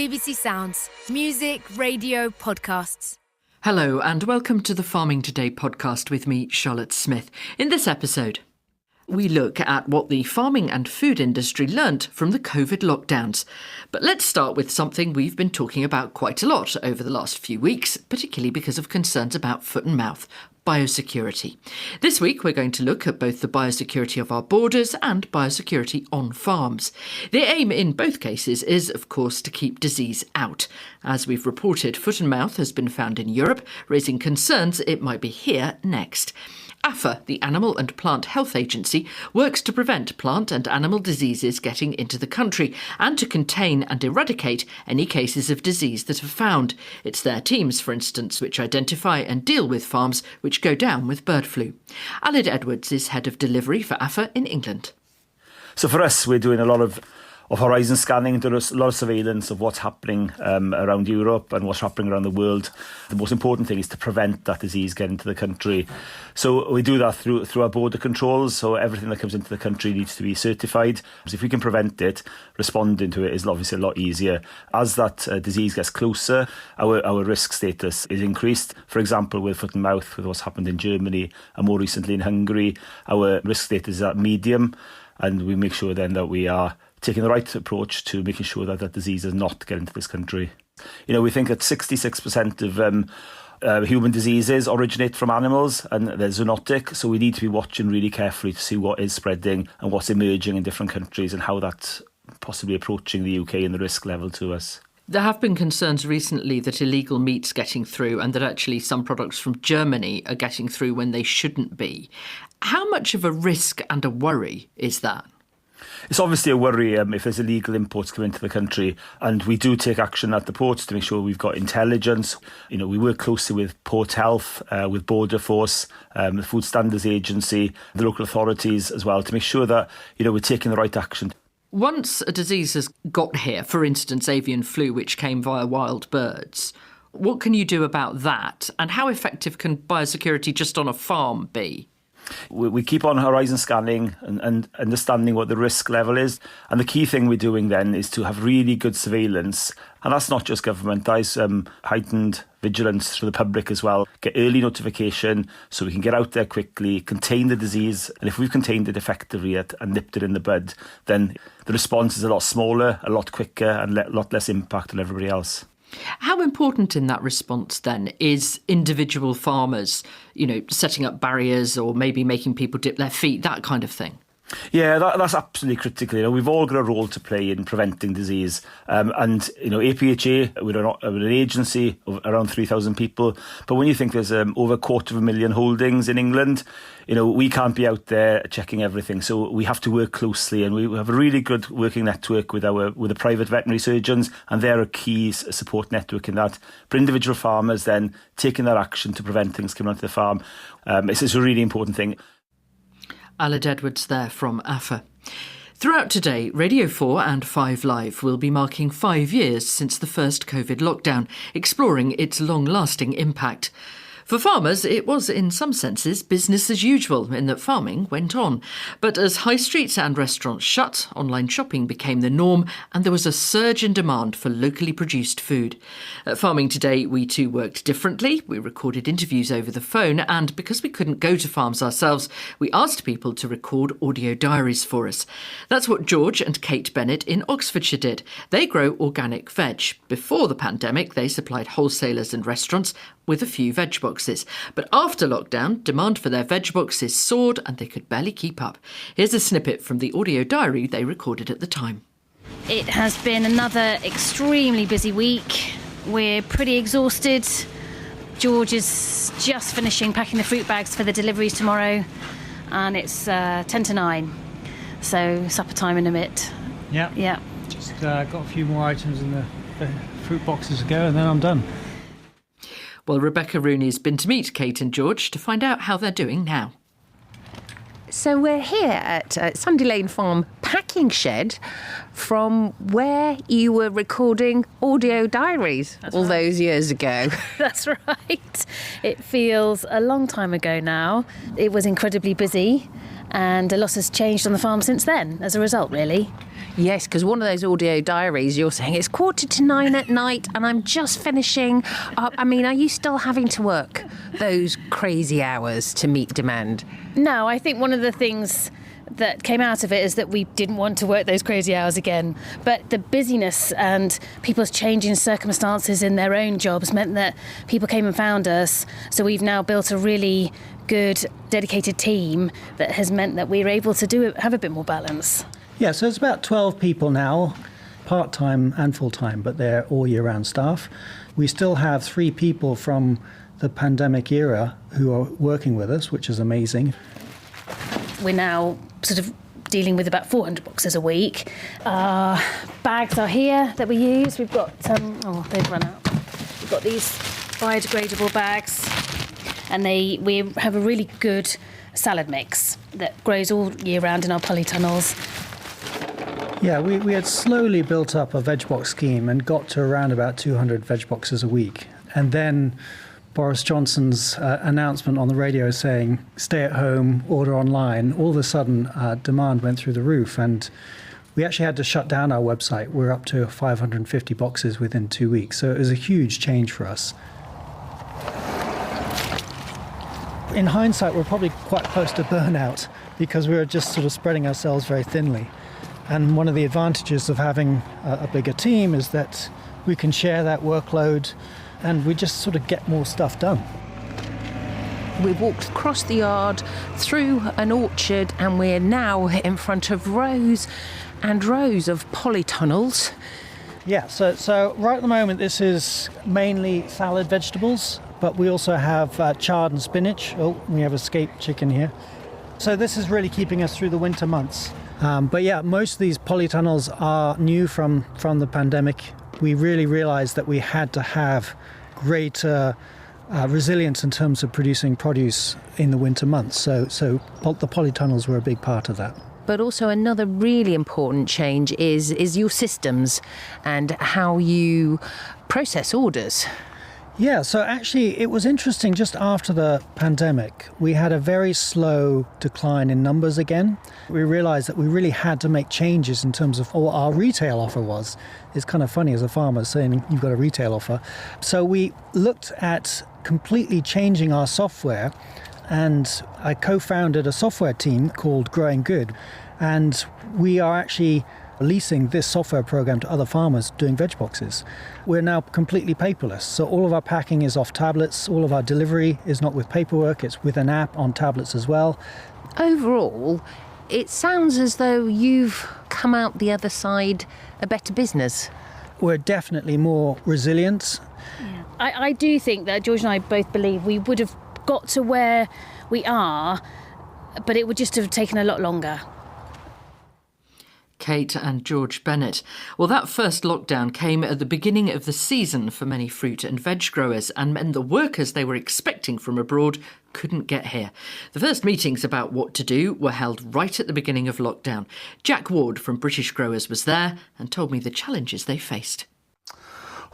BBC Sounds. Music, radio, podcasts. Hello and welcome to the Farming Today podcast with me, Charlotte Smith. In this episode, we look at what the farming and food industry learnt from the COVID lockdowns. But let's start with something we've been talking about quite a lot over the last few weeks, particularly because of concerns about foot and mouth. Biosecurity. This week we're going to look at both the biosecurity of our borders and biosecurity on farms. The aim in both cases is, of course, to keep disease out. As we've reported, foot and mouth has been found in Europe, raising concerns it might be here next. APHA, the Animal and Plant Health Agency, works to prevent plant and animal diseases getting into the country and to contain and eradicate any cases of disease that are found. It's their teams, for instance, which identify and deal with farms which go down with bird flu. Aled Edwards is head of delivery for APHA in England. So for us, we're doing a lot of horizon scanning, doing a lot of surveillance of what's happening around Europe and what's happening around the world. The most important thing is to prevent that disease getting to the country. So we do that through our border controls. So everything that comes into the country needs to be certified. So if we can prevent it, responding to it is obviously a lot easier. As that disease gets closer, our risk status is increased. For example, with foot and mouth, with what's happened in Germany and more recently in Hungary, our risk status is at medium, and we make sure then that we are taking the right approach to making sure that that disease does not get into this country. You know, we think that 66% of human diseases originate from animals and they're zoonotic, so we need to be watching really carefully to see what is spreading and what's emerging in different countries and how that's possibly approaching the UK and the risk level to us. There have been concerns recently that illegal meat's getting through and that actually some products from Germany are getting through when they shouldn't be. How much of a risk and a worry is that? It's obviously a worry if there's illegal imports coming into the country, and we do take action at the ports to make sure we've got intelligence. You know, we work closely with Port Health, with Border Force, the Food Standards Agency, the local authorities as well, to make sure that, you know, we're taking the right action. Once a disease has got here, for instance avian flu, which came via wild birds, what can you do about that? And how effective can biosecurity just on a farm be? We keep on horizon scanning and understanding what the risk level is. And the key thing we're doing then is to have really good surveillance. And that's not just government, that is heightened vigilance for the public as well. Get early notification so we can get out there quickly, contain the disease. And if we've contained it effectively and nipped it in the bud, then the response is a lot smaller, a lot quicker and a lot less impact on everybody else. How important in that response then is individual farmers, you know, setting up barriers or maybe making people dip their feet, that kind of thing? Yeah, that's absolutely critical. You know, we've all got a role to play in preventing disease. And, you know, APHA, we're an agency of around 3,000 people. But when you think there's over 250,000 holdings in England, you know, we can't be out there checking everything. So we have to work closely, and we have a really good working network with the private veterinary surgeons, and they're a key support network in that. For individual farmers then taking that action to prevent things coming onto the farm, it's a really important thing. Aled Edwards there from APHA. Throughout today, Radio 4 and 5 Live will be marking 5 years since the first COVID lockdown, exploring its long-lasting impact. For farmers, it was in some senses business as usual in that farming went on. But as high streets and restaurants shut, online shopping became the norm and there was a surge in demand for locally produced food. At Farming Today, we too worked differently. We recorded interviews over the phone, and because we couldn't go to farms ourselves, we asked people to record audio diaries for us. That's what George and Kate Bennett in Oxfordshire did. They grow organic veg. Before the pandemic, they supplied wholesalers and restaurants with a few veg boxes. But after lockdown, demand for their veg boxes soared and they could barely keep up. Here's a snippet from the audio diary they recorded at the time. It has been another extremely busy week. We're pretty exhausted. George is just finishing packing the fruit bags for the deliveries tomorrow, and it's 10 to 9. So supper time in a bit. Yeah. Just got a few more items in the fruit boxes to go, and then I'm done. Well, Rebecca Rooney's been to meet Kate and George to find out how they're doing now. So we're here at Sunday Lane Farm packing shed from where you were recording audio diaries those years ago. That's right. It feels a long time ago now. It was incredibly busy and a lot has changed on the farm since then as a result, really. Yes, because one of those audio diaries, you're saying it's 9:15 at night and I'm just finishing up. I mean, are you still having to work those crazy hours to meet demand? No, I think one of the things that came out of it is that we didn't want to work those crazy hours again. But the busyness and people's changing circumstances in their own jobs meant that people came and found us. So we've now built a really good, dedicated team that has meant that we're able to have a bit more balance. Yeah, so it's about 12 people now, part-time and full-time, but they're all year-round staff. We still have 3 people from the pandemic era who are working with us, which is amazing. We're now sort of dealing with about 400 boxes a week. Bags are here that we use. We've got, they've run out. We've got these biodegradable bags, and we have a really good salad mix that grows all year round in our polytunnels. Yeah, we had slowly built up a veg box scheme and got to around about 200 veg boxes a week. And then Boris Johnson's announcement on the radio saying, stay at home, order online, all of a sudden demand went through the roof. And we actually had to shut down our website. We're up to 550 boxes within 2 weeks. So it was a huge change for us. In hindsight, we're probably quite close to burnout because we were just sort of spreading ourselves very thinly. And one of the advantages of having a bigger team is that we can share that workload and we just sort of get more stuff done. We walked across the yard, through an orchard, and we're now in front of rows and rows of polytunnels. Yeah, so right at the moment this is mainly salad vegetables, but we also have chard and spinach. Oh, we have escaped chicken here. So this is really keeping us through the winter months. But yeah, most of these polytunnels are new from the pandemic. We really realised that we had to have greater resilience in terms of producing produce in the winter months. So the polytunnels were a big part of that. But also another really important change is your systems and how you process orders. Yeah, so actually it was interesting just after the pandemic. We had a very slow decline in numbers again. We realised that we really had to make changes in terms of what our retail offer was. It's kind of funny as a farmer saying you've got a retail offer. So we looked at completely changing our software, and I co-founded a software team called Growing Good. And we are actually leasing this software program to other farmers doing veg boxes. We're now completely paperless, so all of our packing is off tablets, all of our delivery is not with paperwork, it's with an app on tablets as well. Overall, it sounds as though you've come out the other side a better business. We're definitely more resilient. Yeah. I do think that George and I both believe we would have got to where we are, but it would just have taken a lot longer. Kate and George Bennett. Well, that first lockdown came at the beginning of the season for many fruit and veg growers and meant the workers they were expecting from abroad couldn't get here. The first meetings about what to do were held right at the beginning of lockdown. Jack Ward from British Growers was there and told me the challenges they faced.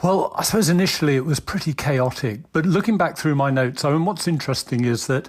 Well, I suppose initially it was pretty chaotic, but looking back through my notes, I mean, what's interesting is that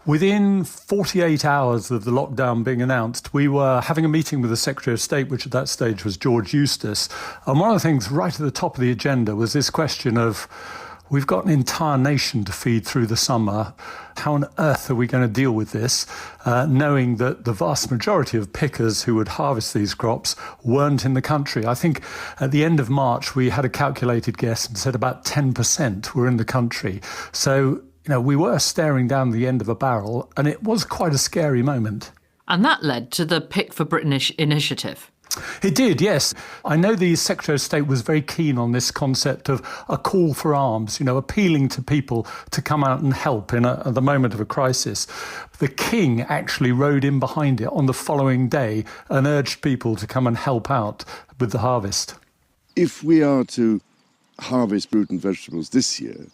within 48 hours of the lockdown being announced, we were having a meeting with the Secretary of State, which at that stage was George Eustace. And one of the things right at the top of the agenda was this question of, we've got an entire nation to feed through the summer. How on earth are we going to deal with this, knowing that the vast majority of pickers who would harvest these crops weren't in the country? I think at the end of March, we had a calculated guess and said about 10% were in the country. So we were staring down the end of a barrel, and it was quite a scary moment. And that led to the Pick for Britain initiative. It did, yes. I know the Secretary of State was very keen on this concept of a call for arms, appealing to people to come out and help at the moment of a crisis. The King actually rode in behind it on the following day and urged people to come and help out with the harvest. If we are to harvest fruit and vegetables this year,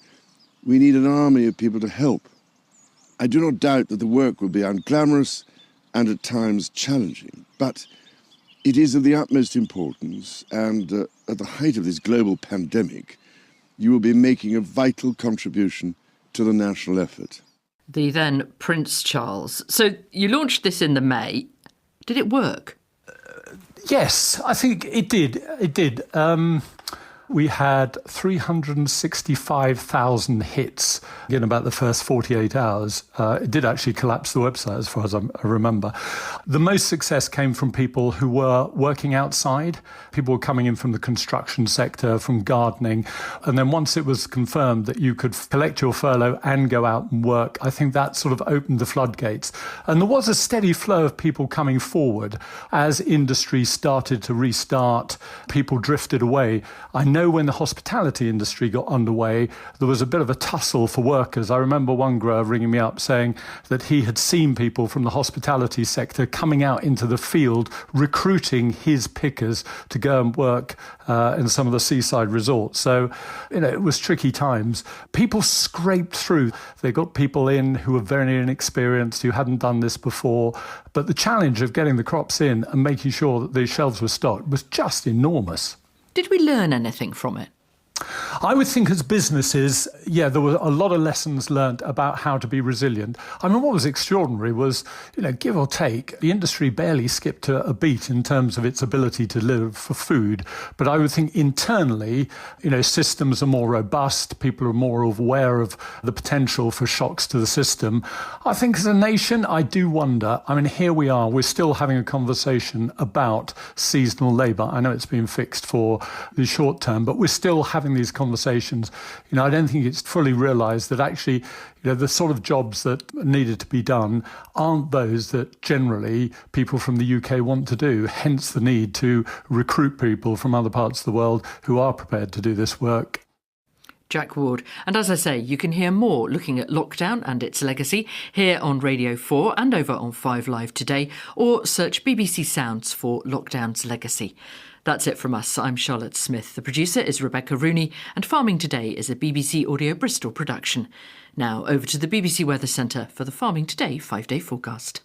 we need an army of people to help. I do not doubt that the work will be unglamorous and at times challenging, but it is of the utmost importance, and at the height of this global pandemic, you will be making a vital contribution to the national effort. The then Prince Charles. So you launched this in the May. Did it work? Yes, I think it did. It did. We had 365,000 hits in about the first 48 hours. It did actually collapse the website as far as I remember. The most success came from people who were working outside. People were coming in from the construction sector, from gardening. And then once it was confirmed that you could collect your furlough and go out and work, I think that sort of opened the floodgates. And there was a steady flow of people coming forward as industry started to restart. People drifted away. I know when the hospitality industry got underway, there was a bit of a tussle for workers. I remember one grower ringing me up saying that he had seen people from the hospitality sector coming out into the field, recruiting his pickers to go and work in some of the seaside resorts. So, it was tricky times. People scraped through. They got people in who were very inexperienced, who hadn't done this before. But the challenge of getting the crops in and making sure that the shelves were stocked was just enormous. Did we learn anything from it? I would think as businesses, there were a lot of lessons learned about how to be resilient. I mean, what was extraordinary was, give or take, the industry barely skipped a beat in terms of its ability to live for food. But I would think internally, systems are more robust. People are more aware of the potential for shocks to the system. I think as a nation, I do wonder, here we are, we're still having a conversation about seasonal labour. I know it's been fixed for the short term, but we're still having these conversations. I don't think it's fully realised that actually, the sort of jobs that needed to be done aren't those that generally people from the UK want to do, hence the need to recruit people from other parts of the world who are prepared to do this work. Jack Ward. And as I say, you can hear more looking at lockdown and its legacy here on Radio 4 and over on 5 Live today, or search BBC Sounds for Lockdown's Legacy. That's it from us. I'm Charlotte Smith. The producer is Rebecca Rooney, and Farming Today is a BBC Audio Bristol production. Now over to the BBC Weather Centre for the Farming Today 5-day forecast.